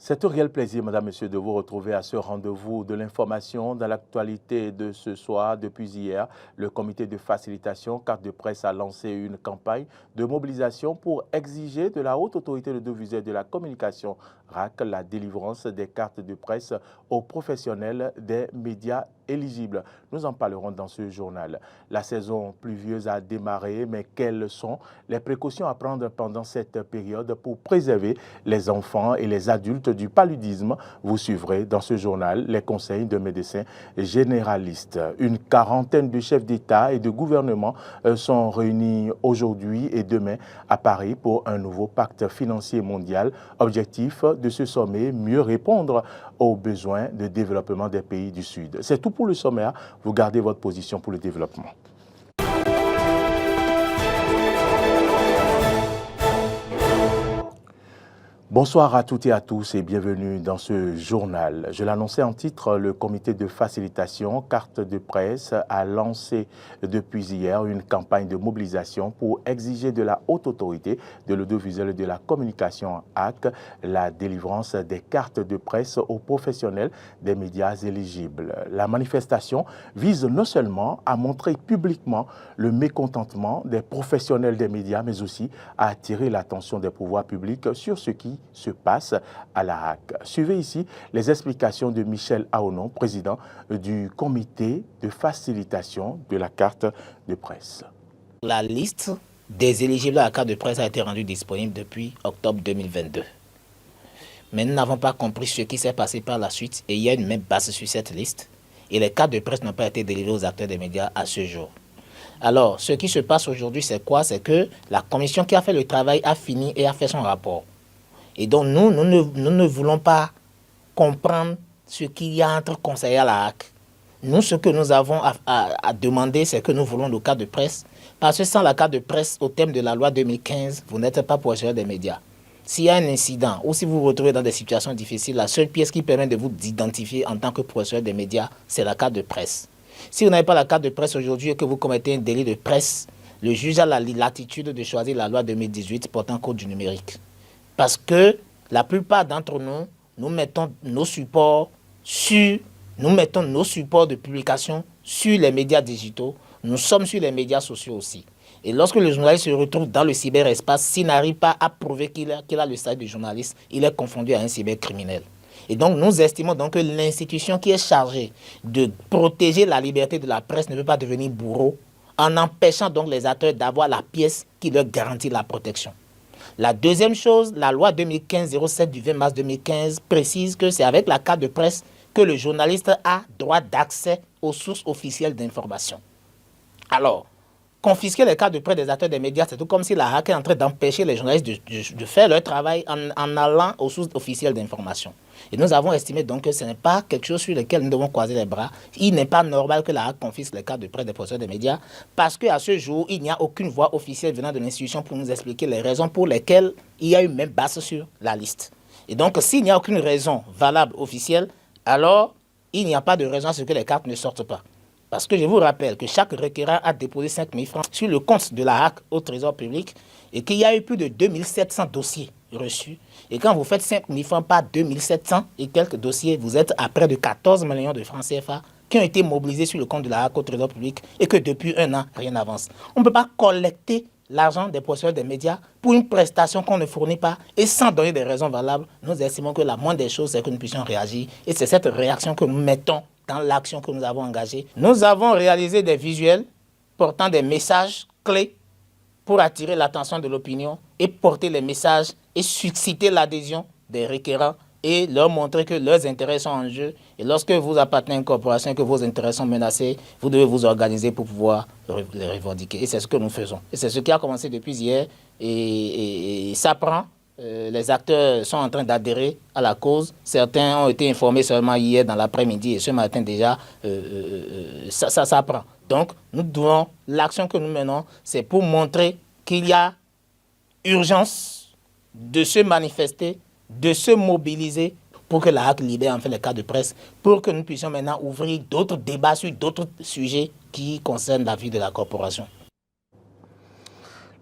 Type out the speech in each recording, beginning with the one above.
C'est un réel plaisir, Madame, Monsieur, de vous retrouver à ce rendez-vous de l'information dans l'actualité de ce soir. Depuis hier, le comité de facilitation Carte de Presse a lancé une campagne de mobilisation pour exiger de la Haute Autorité de l'Audiovisuel de la Communication, RAC, la délivrance des cartes de presse aux professionnels des médias éligibles. Nous en parlerons dans ce journal. La saison pluvieuse a démarré, mais quelles sont les précautions à prendre pendant cette période pour préserver les enfants et les adultes du paludisme? Vous suivrez dans ce journal les conseils de médecins généralistes. Une quarantaine de chefs d'État et de gouvernement sont réunis aujourd'hui et demain à Paris pour un nouveau pacte financier mondial. Objectif de ce sommet, mieux répondre aux besoins de développement des pays du Sud. C'est tout pour le sommaire. Vous gardez votre position pour le développement. Bonsoir à toutes et à tous et bienvenue dans ce journal. Je l'annonçais en titre, le comité de facilitation Carte de Presse a lancé depuis hier une campagne de mobilisation pour exiger de la Haute Autorité de l'Audiovisuel et de la Communication HAC la délivrance des cartes de presse aux professionnels des médias éligibles. La manifestation vise non seulement à montrer publiquement le mécontentement des professionnels des médias, mais aussi à attirer l'attention des pouvoirs publics sur ce qui se passe à la HAC. Suivez ici les explications de Michel Aonon, président du comité de facilitation de la carte de presse. La liste des éligibles à la carte de presse a été rendue disponible depuis octobre 2022. Mais nous n'avons pas compris ce qui s'est passé par la suite et il y a une même base sur cette liste et les cartes de presse n'ont pas été délivrées aux acteurs des médias à ce jour. Alors, ce qui se passe aujourd'hui, c'est quoi? C'est que la commission qui a fait le travail a fini et a fait son rapport. Et donc, nous ne voulons pas comprendre ce qu'il y a entre conseillers à la HAC. Nous, ce que nous avons à demander, c'est que nous voulons nos cartes de presse. Parce que sans la carte de presse, au thème de la loi 2015, vous n'êtes pas professionnel des médias. S'il y a un incident ou si vous vous retrouvez dans des situations difficiles, la seule pièce qui permet de vous identifier en tant que professionnel des médias, c'est la carte de presse. Si vous n'avez pas la carte de presse aujourd'hui et que vous commettez un délit de presse, le juge a la latitude de choisir la loi 2018 portant code du numérique. Parce que la plupart d'entre nous, nous mettons nos supports de publication sur les médias digitaux. Nous sommes sur les médias sociaux aussi. Et lorsque le journaliste se retrouve dans le cyberespace, s'il n'arrive pas à prouver qu'il a le statut de journaliste, il est confondu à un cybercriminel. Et donc, nous estimons donc que l'institution qui est chargée de protéger la liberté de la presse ne peut pas devenir bourreau en empêchant donc les acteurs d'avoir la pièce qui leur garantit la protection. La deuxième chose, la loi 2015-07 du 20 mars 2015 précise que c'est avec la carte de presse que le journaliste a droit d'accès aux sources officielles d'information. Alors, confisquer les cartes de presse des acteurs des médias, c'est tout comme si la HAC est en train d'empêcher les journalistes de faire leur travail en allant aux sources officielles d'information. Et nous avons estimé donc que ce n'est pas quelque chose sur lequel nous devons croiser les bras. Il n'est pas normal que la HAC confisque les cartes de presse des professionnels des médias parce qu'à ce jour, il n'y a aucune voix officielle venant de l'institution pour nous expliquer les raisons pour lesquelles il y a eu même base sur la liste. Et donc, s'il n'y a aucune raison valable officielle, alors il n'y a pas de raison à ce que les cartes ne sortent pas. Parce que je vous rappelle que chaque requérant a déposé 5 000 francs sur le compte de la HAC au Trésor public et qu'il y a eu plus de 2700 dossiers reçus. Et quand vous faites 5 000 francs par 2700 et quelques dossiers, vous êtes à près de 14 millions de francs CFA qui ont été mobilisés sur le compte de la HAC au Trésor public et que depuis un an, rien n'avance. On ne peut pas collecter l'argent des professionnels des médias pour une prestation qu'on ne fournit pas et sans donner des raisons valables. Nous estimons que la moindre des choses, c'est que nous puissions réagir et c'est cette réaction que nous mettons dans l'action que nous avons engagée. Nous avons réalisé des visuels portant des messages clés pour attirer l'attention de l'opinion et porter les messages et susciter l'adhésion des requérants et leur montrer que leurs intérêts sont en jeu. Et lorsque vous appartenez à une corporation et que vos intérêts sont menacés, vous devez vous organiser pour pouvoir les revendiquer. Et c'est ce que nous faisons. Et c'est ce qui a commencé depuis hier et ça prend. Les acteurs sont en train d'adhérer à la cause. Certains ont été informés seulement hier dans l'après-midi et ce matin déjà, ça prend. Donc, l'action que nous menons, c'est pour montrer qu'il y a urgence de se manifester, de se mobiliser pour que la HAC libère enfin les cartes de presse, pour que nous puissions maintenant ouvrir d'autres débats sur d'autres sujets qui concernent la vie de la corporation.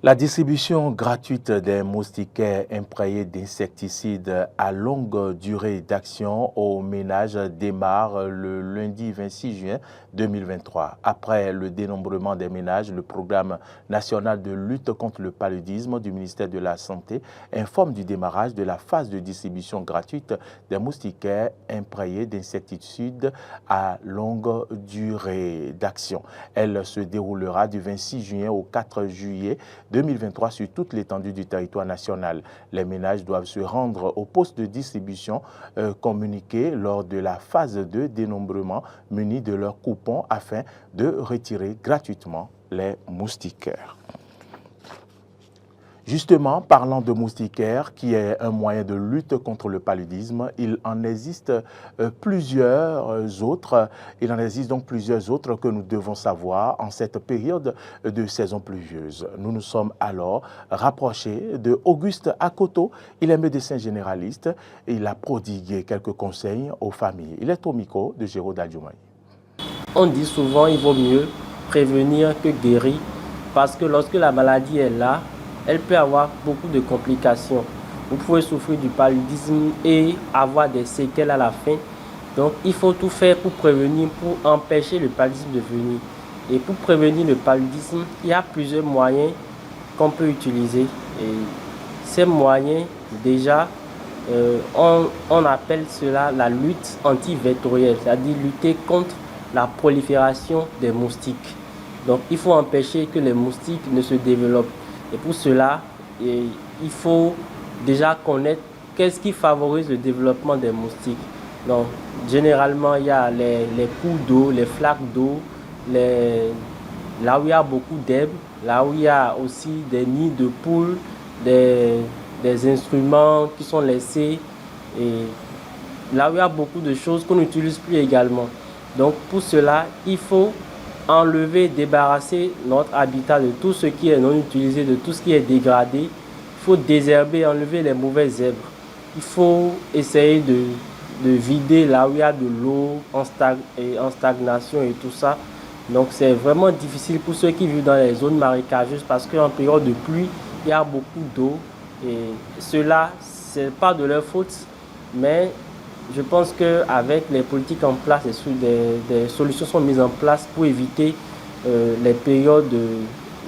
La distribution gratuite des moustiquaires imprégnés d'insecticides à longue durée d'action aux ménages démarre le lundi 26 juin 2023. Après le dénombrement des ménages, le programme national de lutte contre le paludisme du ministère de la Santé informe du démarrage de la phase de distribution gratuite des moustiquaires imprégnés d'insecticides à longue durée d'action. Elle se déroulera du 26 juin au 4 juillet 2023 sur toute l'étendue du territoire national. Les ménages doivent se rendre au poste de distribution communiqué lors de la phase de dénombrement munis de leur coupon afin de retirer gratuitement les moustiquaires. Justement, parlant de moustiquaires, qui est un moyen de lutte contre le paludisme, il en existe plusieurs autres. Il en existe donc plusieurs autres que nous devons savoir en cette période de saison pluvieuse. Nous nous sommes alors rapprochés de Auguste Akoto. Il est médecin généraliste et il a prodigué quelques conseils aux familles. Il est au micro de Géraud Daldiomaye. On dit souvent qu'il vaut mieux prévenir que guérir parce que lorsque la maladie est là, elle peut avoir beaucoup de complications. Vous pouvez souffrir du paludisme et avoir des séquelles à la fin. Donc, il faut tout faire pour prévenir, pour empêcher le paludisme de venir. Et pour prévenir le paludisme, il y a plusieurs moyens qu'on peut utiliser. Et ces moyens, déjà, on appelle cela la lutte antivectorielle, c'est-à-dire lutter contre la prolifération des moustiques. Donc, il faut empêcher que les moustiques ne se développent. Et pour cela, il faut déjà connaître qu'est-ce qui favorise le développement des moustiques. Donc, généralement, il y a les cours d'eau, les flaques d'eau, là où il y a beaucoup d'herbes, là où il y a aussi des nids de poules, des instruments qui sont laissés, et là où il y a beaucoup de choses qu'on n'utilise plus également. Donc, pour cela, il faut enlever, débarrasser notre habitat de tout ce qui est non utilisé, de tout ce qui est dégradé. Il faut désherber, enlever les mauvaises herbes. Il faut essayer de vider là où il y a de l'eau en stagnation et tout ça. Donc c'est vraiment difficile pour ceux qui vivent dans les zones marécageuses parce qu'en période de pluie, il y a beaucoup d'eau. Et cela, ce n'est pas de leur faute, mais je pense qu'avec les politiques en place, des solutions sont mises en place pour éviter les périodes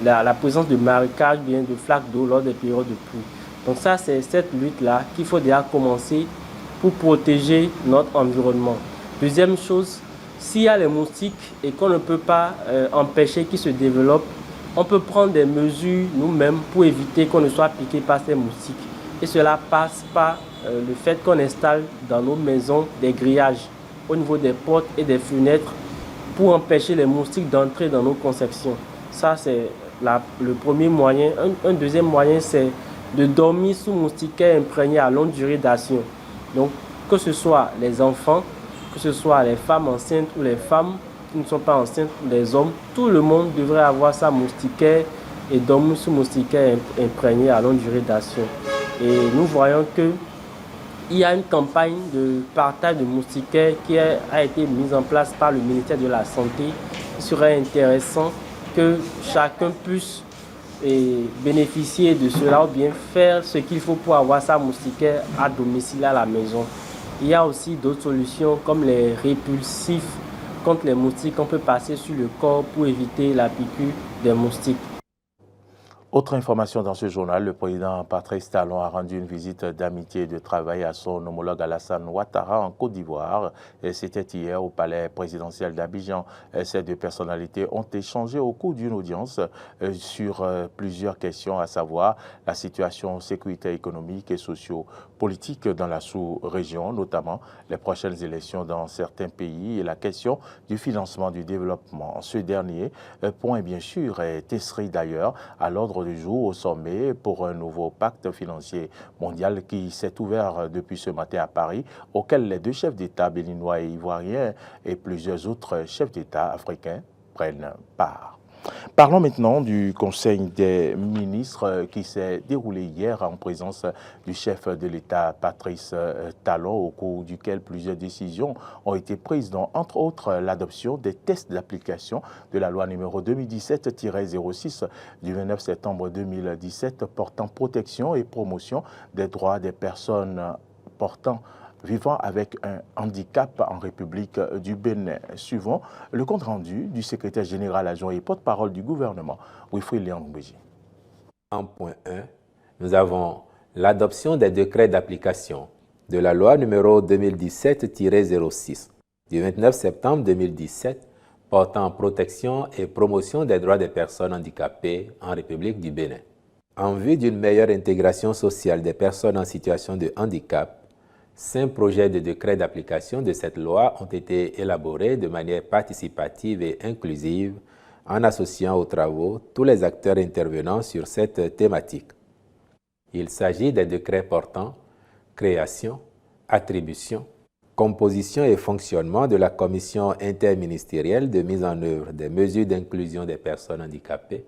la présence de marécages, bien de flaques d'eau lors des périodes de pluie. Donc ça, c'est cette lutte-là qu'il faut déjà commencer pour protéger notre environnement. Deuxième chose, s'il y a les moustiques et qu'on ne peut pas empêcher qu'ils se développent, on peut prendre des mesures nous-mêmes pour éviter qu'on ne soit piqué par ces moustiques. Et cela passe par le fait qu'on installe dans nos maisons des grillages au niveau des portes et des fenêtres pour empêcher les moustiques d'entrer dans nos conceptions. Ça, c'est le premier moyen. Un deuxième moyen, c'est de dormir sous moustiquaires imprégnés à longue durée d'action. Donc, que ce soit les enfants, que ce soit les femmes enceintes ou les femmes qui ne sont pas enceintes, les hommes, tout le monde devrait avoir sa moustiquaire et dormir sous moustiquaires imprégnés à longue durée d'action. Et nous voyons qu'il y a une campagne de partage de moustiquaires qui a été mise en place par le ministère de la Santé. Il serait intéressant que chacun puisse bénéficier de cela ou bien faire ce qu'il faut pour avoir sa moustiquaire à domicile à la maison. Il y a aussi d'autres solutions comme les répulsifs contre les moustiques. On peut passer sur le corps pour éviter la piqûre des moustiques. Autre information dans ce journal, le président Patrice Talon a rendu une visite d'amitié et de travail à son homologue Alassane Ouattara en Côte d'Ivoire. C'était hier au palais présidentiel d'Abidjan. Ces deux personnalités ont échangé au cours d'une audience sur plusieurs questions, à savoir la situation sécuritaire économique et socio-politique dans la sous-région, notamment les prochaines élections dans certains pays et la question du financement du développement. Ce dernier point, bien sûr, est inscrit d'ailleurs à l'ordre du jour au sommet pour un nouveau pacte financier mondial qui s'est ouvert depuis ce matin à Paris, auquel les deux chefs d'État béninois et ivoiriens et plusieurs autres chefs d'État africains prennent part. Parlons maintenant du Conseil des ministres qui s'est déroulé hier en présence du chef de l'État Patrice Talon, au cours duquel plusieurs décisions ont été prises, dont entre autres l'adoption des tests d'application de la loi numéro 2017-06 du 29 septembre 2017 portant protection et promotion des droits des personnes vivant avec un handicap en République du Bénin. Suivant le compte-rendu du secrétaire général adjoint et porte-parole du gouvernement, Wilfried Léon-Béji. En point 1, nous avons l'adoption des décrets d'application de la loi numéro 2017-06 du 29 septembre 2017 portant protection et promotion des droits des personnes handicapées en République du Bénin. En vue d'une meilleure intégration sociale des personnes en situation de handicap, 5 projets de décrets d'application de cette loi ont été élaborés de manière participative et inclusive en associant aux travaux tous les acteurs intervenant sur cette thématique. Il s'agit des décrets portant création, attribution, composition et fonctionnement de la commission interministérielle de mise en œuvre des mesures d'inclusion des personnes handicapées,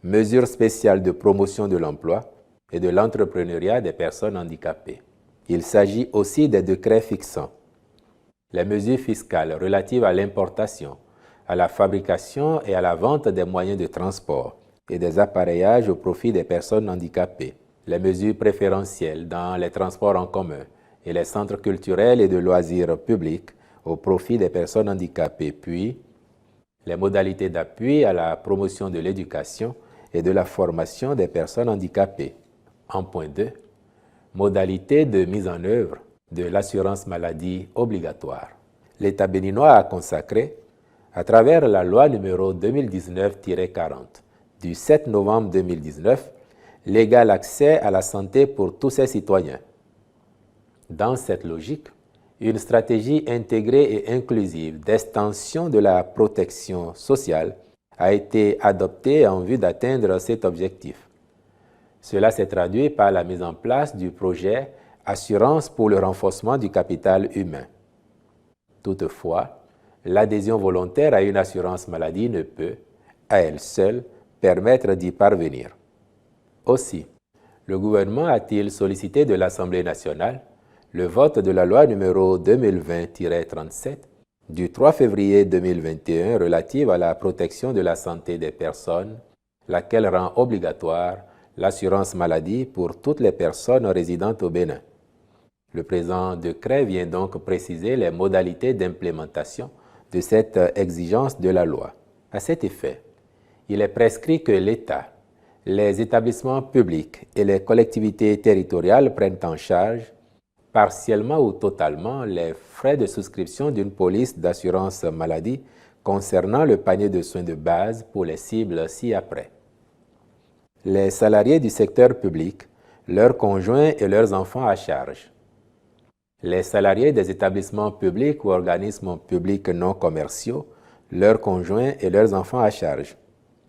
mesures spéciales de promotion de l'emploi et de l'entrepreneuriat des personnes handicapées. Il s'agit aussi des décrets fixant les mesures fiscales relatives à l'importation, à la fabrication et à la vente des moyens de transport et des appareillages au profit des personnes handicapées, les mesures préférentielles dans les transports en commun et les centres culturels et de loisirs publics au profit des personnes handicapées, puis les modalités d'appui à la promotion de l'éducation et de la formation des personnes handicapées. En point 2, modalités de mise en œuvre de l'assurance maladie obligatoire. L'État béninois a consacré, à travers la loi numéro 2019-40 du 7 novembre 2019, l'égal accès à la santé pour tous ses citoyens. Dans cette logique, une stratégie intégrée et inclusive d'extension de la protection sociale a été adoptée en vue d'atteindre cet objectif. Cela s'est traduit par la mise en place du projet Assurance pour le renforcement du capital humain. Toutefois, l'adhésion volontaire à une assurance maladie ne peut, à elle seule, permettre d'y parvenir. Aussi, le gouvernement a-t-il sollicité de l'Assemblée nationale le vote de la loi numéro 2020-37 du 3 février 2021 relative à la protection de la santé des personnes, laquelle rend obligatoire l'assurance maladie pour toutes les personnes résidentes au Bénin. Le présent décret vient donc préciser les modalités d'implémentation de cette exigence de la loi. À cet effet, il est prescrit que l'État, les établissements publics et les collectivités territoriales prennent en charge, partiellement ou totalement, les frais de souscription d'une police d'assurance maladie concernant le panier de soins de base pour les cibles ci-après. Les salariés du secteur public, leurs conjoints et leurs enfants à charge. Les salariés des établissements publics ou organismes publics non commerciaux, leurs conjoints et leurs enfants à charge.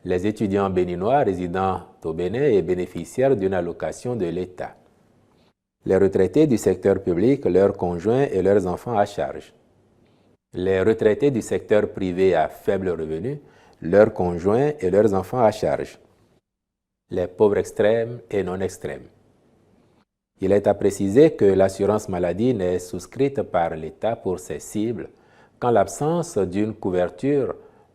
Les étudiants béninois résidant au Bénin et bénéficiaires d'une allocation de l'État. Les retraités du secteur public, leurs conjoints et leurs enfants à charge. Les retraités du secteur privé à faible revenu, leurs conjoints et leurs enfants à charge. Les pauvres extrêmes et non extrêmes. Il est à préciser que l'assurance maladie n'est souscrite par l'État pour ses cibles qu'en l'absence d'une couverture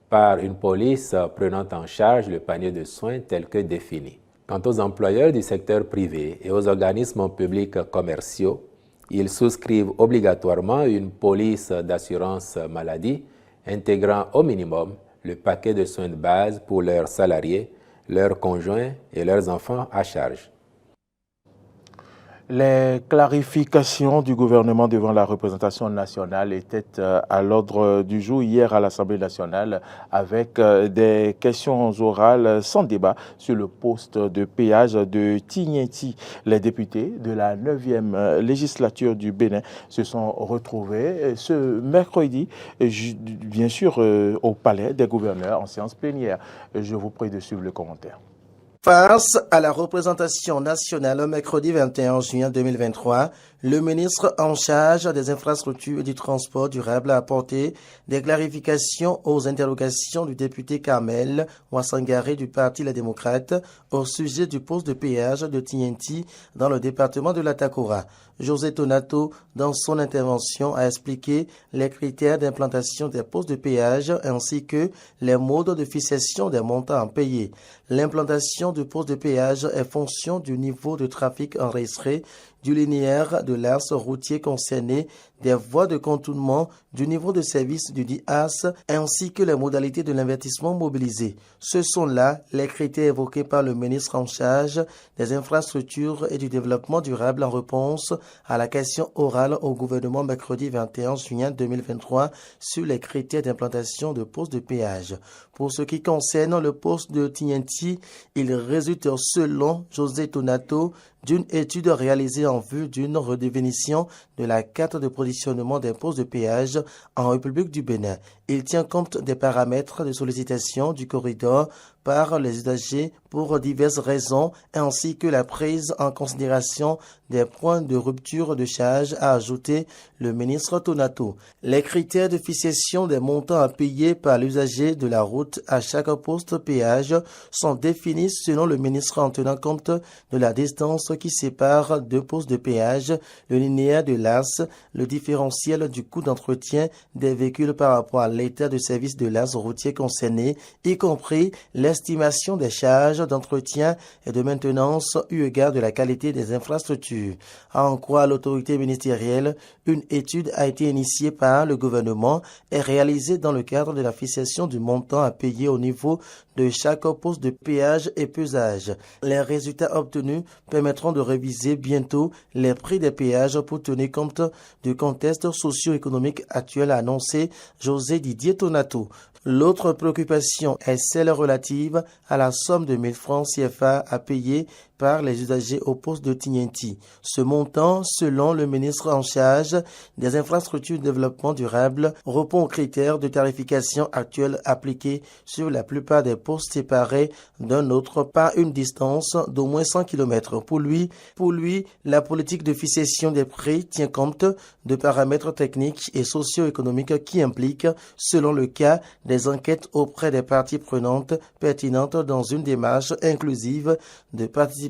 par une police prenant en charge le panier de soins tel que défini. Quant aux employeurs du secteur privé et aux organismes publics commerciaux, ils souscrivent obligatoirement une police d'assurance maladie intégrant au minimum le paquet de soins de base pour leurs salariés, leurs conjoints et leurs enfants à charge. Les clarifications du gouvernement devant la représentation nationale étaient à l'ordre du jour hier à l'Assemblée nationale avec des questions orales sans débat sur le poste de péage de Tignenti. Les députés de la 9e législature du Bénin se sont retrouvés ce mercredi, bien sûr, au palais des gouverneurs en séance plénière. Je vous prie de suivre le commentaire. Face à la représentation nationale, mercredi 21 juin 2023, Le ministre en charge des infrastructures et du transport durable a apporté des clarifications aux interrogations du député Kamel Ouassangare du Parti Les Démocrates au sujet du poste de péage de Tienti dans le département de l'Atakora. José Tonato, dans son intervention, a expliqué les critères d'implantation des postes de péage ainsi que les modes de fixation des montants à payer. L'implantation du poste de péage est fonction du niveau de trafic enregistré, du linéaire de l'axe routier concerné, des voies de contournement, du niveau de service du dit axe, ainsi que les modalités de l'investissement mobilisé. Ce sont là les critères évoqués par le ministre en charge des infrastructures et du développement durable en réponse à la question orale au gouvernement mercredi 21 juin 2023 sur les critères d'implantation de postes de péage. Pour ce qui concerne le poste de Tienti, il résulte selon José Tonato d'une étude réalisée en vue d'une redéfinition de la carte de positionnement des postes de péage en République du Bénin. Il tient compte des paramètres de sollicitation du corridor par les usagers pour diverses raisons, ainsi que la prise en considération des points de rupture de charge, a ajouté le ministre Tonato. Les critères de fixation des montants à payer par l'usager de la route à chaque poste péage sont définis selon le ministre en tenant compte de la distance qui sépare deux postes de péage, le linéaire de l'axe, le différentiel du coût d'entretien des véhicules par rapport à l'état de service de l'axe routier concerné, y compris l'estimation des charges d'entretien et de maintenance eu égard de la qualité des infrastructures. À en croire l'autorité ministérielle, une étude a été initiée par le gouvernement et réalisée dans le cadre de la fixation du montant à payer au niveau de chaque poste de péage et pesage. Les résultats obtenus permettront de réviser bientôt les prix des péages pour tenir compte du contexte socio-économique actuel, a annoncé José Didier Tonato. L'autre préoccupation est celle relative à la somme de 1000 francs CFA à payer par les usagers au poste de Tienti. Ce montant, selon le ministre en charge des infrastructures de développement durable, répond aux critères de tarification actuels appliqués sur la plupart des postes séparés d'un autre par une distance d'au moins 100 km. Pour lui, la politique de fixation des prix tient compte de paramètres techniques et socio-économiques qui impliquent, selon le cas, des enquêtes auprès des parties prenantes pertinentes dans une démarche inclusive de participation.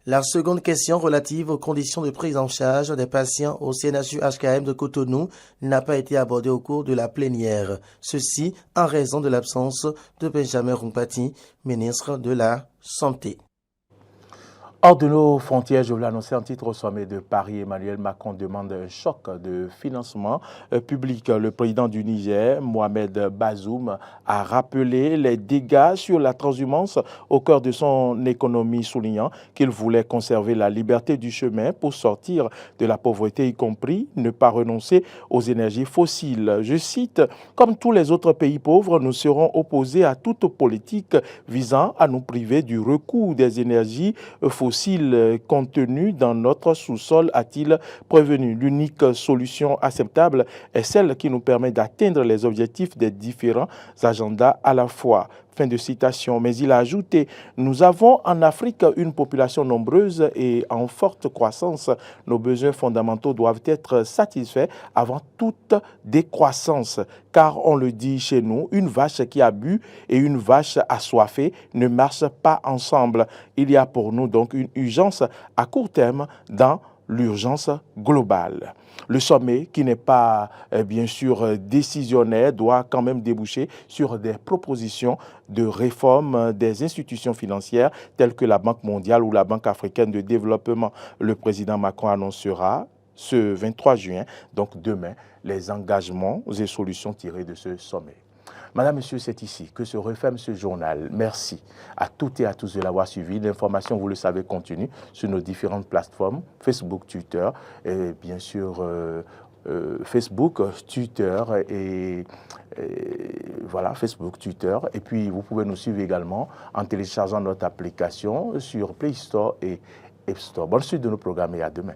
La seconde question relative aux conditions de prise en charge des patients au CNHU HKM de Cotonou n'a pas été abordée au cours de la plénière. Ceci en raison de l'absence de Benjamin Rumpati, ministre de la Santé. Hors de nos frontières, je vous l'annonçais en titre au sommet de Paris, Emmanuel Macron demande un choc de financement public. Le président du Niger, Mohamed Bazoum, a rappelé les dégâts sur la transhumance au cœur de son économie, soulignant qu'il voulait conserver la liberté du chemin pour sortir de la pauvreté, y compris ne pas renoncer aux énergies fossiles. Je cite, « Comme tous les autres pays pauvres, nous serons opposés à toute politique visant à nous priver du recours des énergies fossiles contenus dans notre sous-sol », a-t-il prévenu. L'unique solution acceptable est celle qui nous permet d'atteindre les objectifs des différents agendas à la fois. Fin de citation. Mais il a ajouté, nous avons en Afrique une population nombreuse et en forte croissance. Nos besoins fondamentaux doivent être satisfaits avant toute décroissance. Car on le dit chez nous, une vache qui a bu et une vache assoiffée ne marchent pas ensemble. Il y a pour nous donc une urgence à court terme dans l'urgence globale. Le sommet, qui n'est pas bien sûr décisionnaire, doit quand même déboucher sur des propositions de réforme des institutions financières telles que la Banque mondiale ou la Banque africaine de développement. Le président Macron annoncera ce 23 juin, donc demain, les engagements et solutions tirées de ce sommet. Madame, Monsieur, c'est ici que se referme ce journal. Merci à toutes et à tous de l'avoir suivi. L'information, vous le savez, continue sur nos différentes plateformes, Facebook, Twitter, et bien sûr Facebook, Twitter et voilà, Facebook, Twitter. Et puis, vous pouvez nous suivre également en téléchargeant notre application sur Play Store et App Store. Bonne suite de nos programmes et à demain.